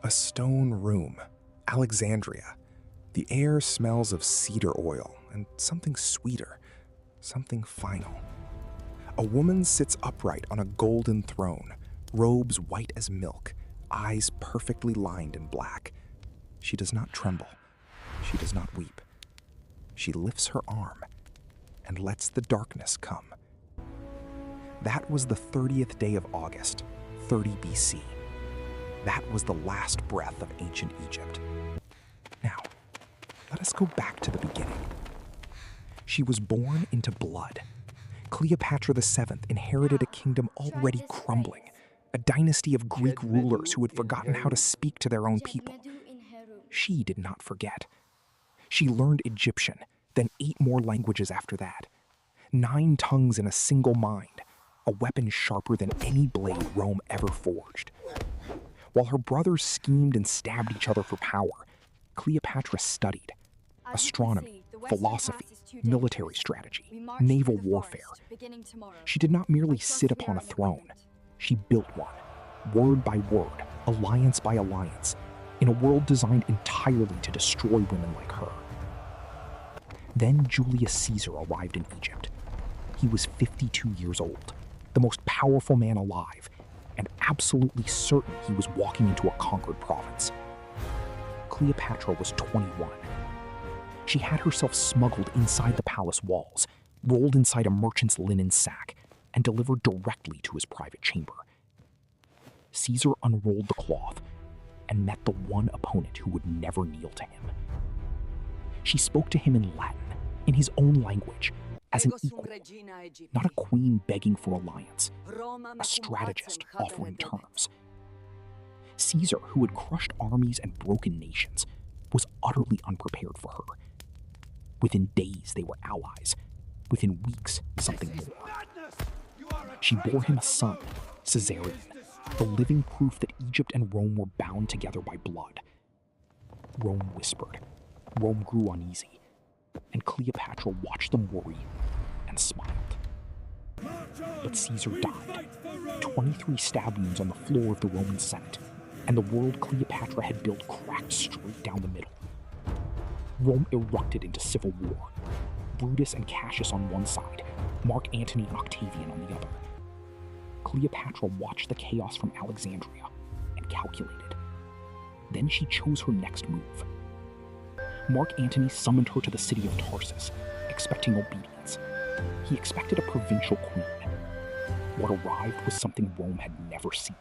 A stone room, Alexandria. The air smells of cedar oil and something sweeter, something final. A woman sits upright on a golden throne, robes white as milk, eyes perfectly lined in black. She does not tremble. She does not weep. She lifts her arm and lets the darkness come. That was the 30th day of August, 30 BC. That was the last breath of ancient Egypt. Now, let us go back to the beginning. She was born into blood. Cleopatra VII inherited a kingdom already crumbling, a dynasty of Greek rulers who had forgotten how to speak to their own people. She did not forget. She learned Egyptian, then 8 more languages after that. 9 tongues in a single mind, a weapon sharper than any blade Rome ever forged. While her brothers schemed and stabbed each other for power, Cleopatra studied astronomy, philosophy, military strategy, naval warfare. She did not merely sit upon a throne. She built one, word by word, alliance by alliance, in a world designed entirely to destroy women like her. Then Julius Caesar arrived in Egypt. He was 52 years old, the most powerful man alive, and absolutely certain he was walking into a conquered province. Cleopatra was 21. She had herself smuggled inside the palace walls, rolled inside a merchant's linen sack, and delivered directly to his private chamber. Caesar unrolled the cloth and met the one opponent who would never kneel to him. She spoke to him in Latin, in his own language, as an equal, not a queen begging for alliance, a strategist offering terms. Caesar, who had crushed armies and broken nations, was utterly unprepared for her. Within days, they were allies. Within weeks, something more. She bore him a son, Caesarion, the living proof that Egypt and Rome were bound together by blood. Rome whispered. Rome grew uneasy, and Cleopatra watched them worry and smiled. But Caesar died, 23 stab wounds on the floor of the Roman Senate, and the world Cleopatra had built cracked straight down the middle. Rome erupted into civil war, Brutus and Cassius on one side, Mark Antony and Octavian on the other. Cleopatra watched the chaos from Alexandria and calculated. Then she chose her next move. Mark Antony summoned her to the city of Tarsus, expecting obedience. He expected a provincial queen. What arrived was something Rome had never seen.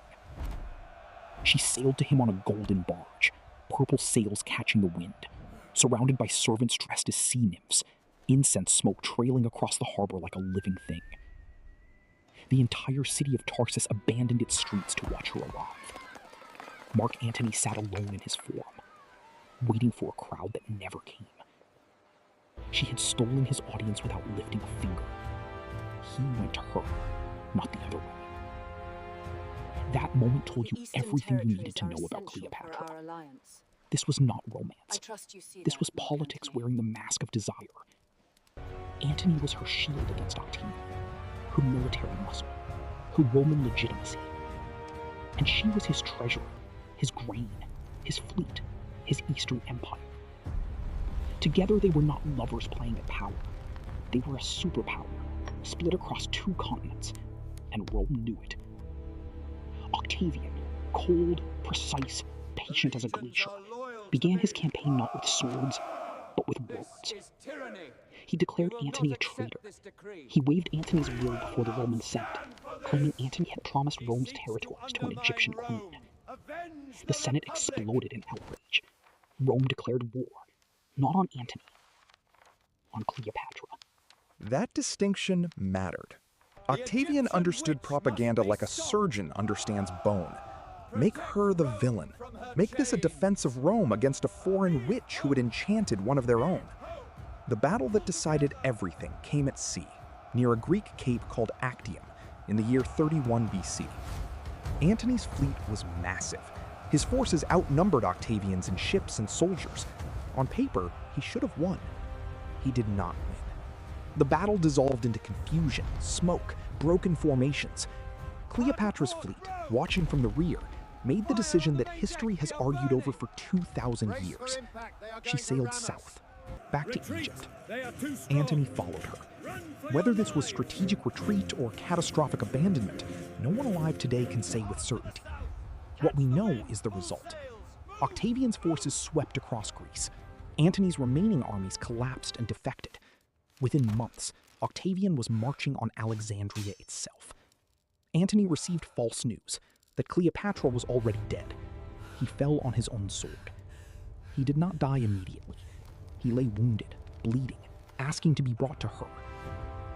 She sailed to him on a golden barge, purple sails catching the wind, surrounded by servants dressed as sea nymphs, incense smoke trailing across the harbor like a living thing. The entire city of Tarsus abandoned its streets to watch her arrive. Mark Antony sat alone in his forum, waiting for a crowd that never came. She had stolen his audience without lifting a finger. He went to her, not the other way. That moment told you everything you needed to know about Cleopatra. This was not romance. This was politics wearing the mask of desire. Antony was her shield against Octavian, her military muscle, her Roman legitimacy. And she was his treasury, his grain, his fleet, his Eastern Empire. Together they were not lovers playing at power. They were a superpower, split across 2 continents, and Rome knew it. Octavian, cold, precise, patient as a glacier, began his campaign not with swords, but with words. He declared Antony a traitor. He waved Antony's will before the Roman Senate, claiming Antony had promised Rome's territories to an Egyptian queen. The Senate exploded in outrage. Rome declared war, not on Antony, on Cleopatra. That distinction mattered. Octavian understood propaganda like a surgeon understands bone. Make her the villain. Make this a defense of Rome against a foreign witch who had enchanted one of their own. The battle that decided everything came at sea, near a Greek cape called Actium, in the year 31 BC. Antony's fleet was massive. His forces outnumbered Octavian's in ships and soldiers. On paper, he should have won. He did not win. The battle dissolved into confusion, smoke, broken formations. Cleopatra's fleet, watching from the rear, made the decision that history has argued over for 2,000 years. She sailed south, back to Egypt. Antony followed her. Whether this was strategic retreat or catastrophic abandonment, no one alive today can say with certainty. What we know is the result. Octavian's forces swept across Greece. Antony's remaining armies collapsed and defected. Within months, Octavian was marching on Alexandria itself. Antony received false news that Cleopatra was already dead. He fell on his own sword. He did not die immediately. He lay wounded, bleeding, asking to be brought to her.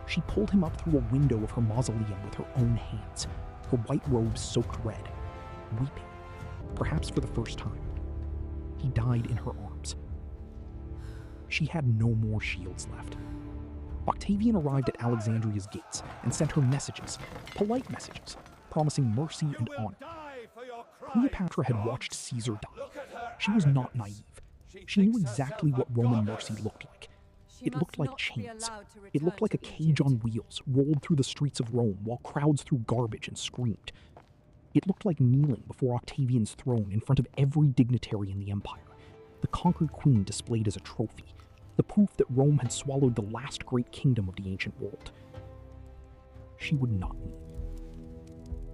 She pulled him up through a window of her mausoleum with her own hands, her white robes soaked red, weeping, perhaps for the first time. He died in her arms. She had no more shields left. Octavian arrived at Alexandria's gates and sent her messages, polite messages, promising mercy and honor. Cleopatra had watched Caesar die. She was not naive. She knew exactly what Roman mercy looked like. It looked like chains. It looked like a cage on wheels rolled through the streets of Rome while crowds threw garbage and screamed. It looked like kneeling before Octavian's throne in front of every dignitary in the empire, the conquered queen displayed as a trophy, the proof that Rome had swallowed the last great kingdom of the ancient world. She would not kneel.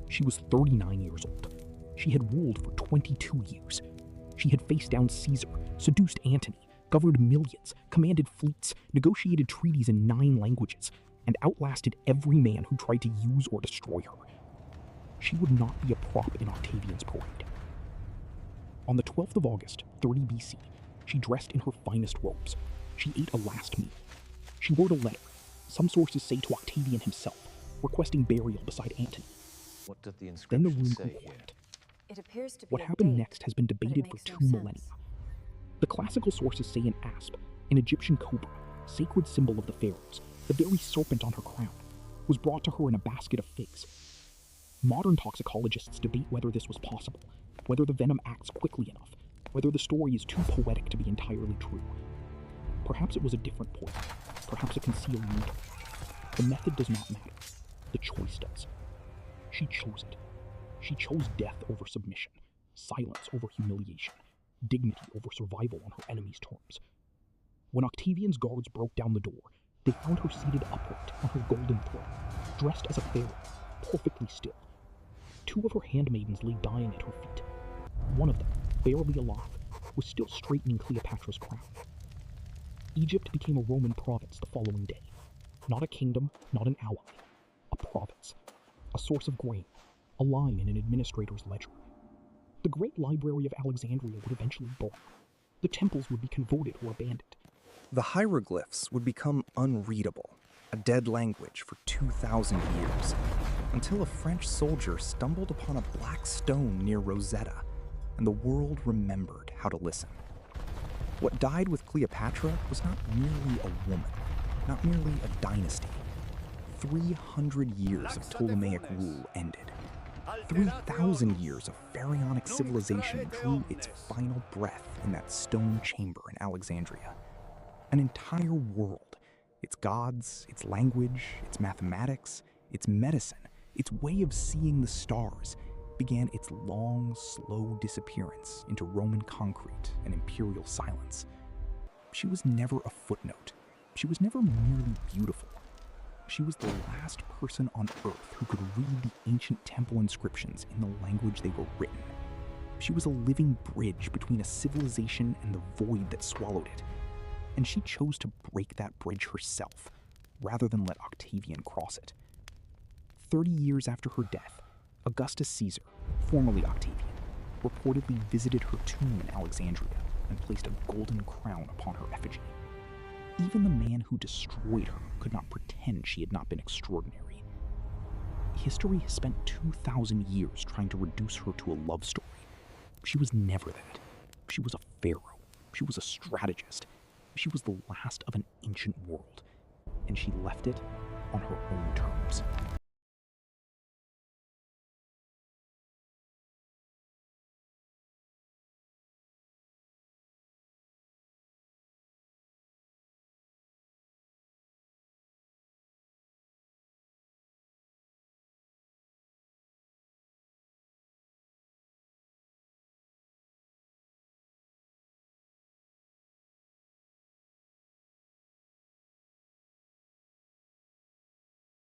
She was 39 years old. She had ruled for 22 years. She had faced down Caesar, seduced Antony, governed millions, commanded fleets, negotiated treaties in 9 languages, and outlasted every man who tried to use or destroy her. She would not be a prop in Octavian's parade. On the 12th of August, 30 BC, she dressed in her finest robes. She ate a last meal. She wrote a letter, some sources say to Octavian himself, requesting burial beside Antony. What did the Then the inscription room say grew here? quiet. It appears to be What a happened date, next has been but it debated for makes 2 no sense. millennia. The classical sources say an asp, an Egyptian cobra, sacred symbol of the pharaohs, the very serpent on her crown, was brought to her in a basket of figs. Modern toxicologists debate whether this was possible, whether the venom acts quickly enough, whether the story is too poetic to be entirely true. Perhaps it was a different poison, perhaps a concealed needle. The method does not matter. The choice does. She chose it. She chose death over submission, silence over humiliation, dignity over survival on her enemy's terms. When Octavian's guards broke down the door, they found her seated upright on her golden throne, dressed as a pharaoh, perfectly still. 2 of her handmaidens lay dying at her feet. One of them, barely alive, was still straightening Cleopatra's crown. Egypt became a Roman province the following day. Not a kingdom, not an ally. A province. A source of grain. A line in an administrator's ledger. The great library of Alexandria would eventually burn. The temples would be converted or abandoned. The hieroglyphs would become unreadable, a dead language for 2,000 years, until a French soldier stumbled upon a black stone near Rosetta, and the world remembered how to listen. What died with Cleopatra was not merely a woman, not merely a dynasty. 300 years of Ptolemaic rule ended. 3,000 years of pharaonic civilization drew its final breath in that stone chamber in Alexandria. An entire world, its gods, its language, its mathematics, its medicine, its way of seeing the stars, began its long, slow disappearance into Roman concrete and imperial silence. She was never a footnote. She was never merely beautiful. She was the last person on Earth who could read the ancient temple inscriptions in the language they were written. She was a living bridge between a civilization and the void that swallowed it. And she chose to break that bridge herself, rather than let Octavian cross it. 30 years after her death, Augustus Caesar, formerly Octavian, reportedly visited her tomb in Alexandria and placed a golden crown upon her effigy. Even the man who destroyed her could not pretend she had not been extraordinary. History has spent 2,000 years trying to reduce her to a love story. She was never that. She was a pharaoh. She was a strategist. She was the last of an ancient world, and she left it on her own terms.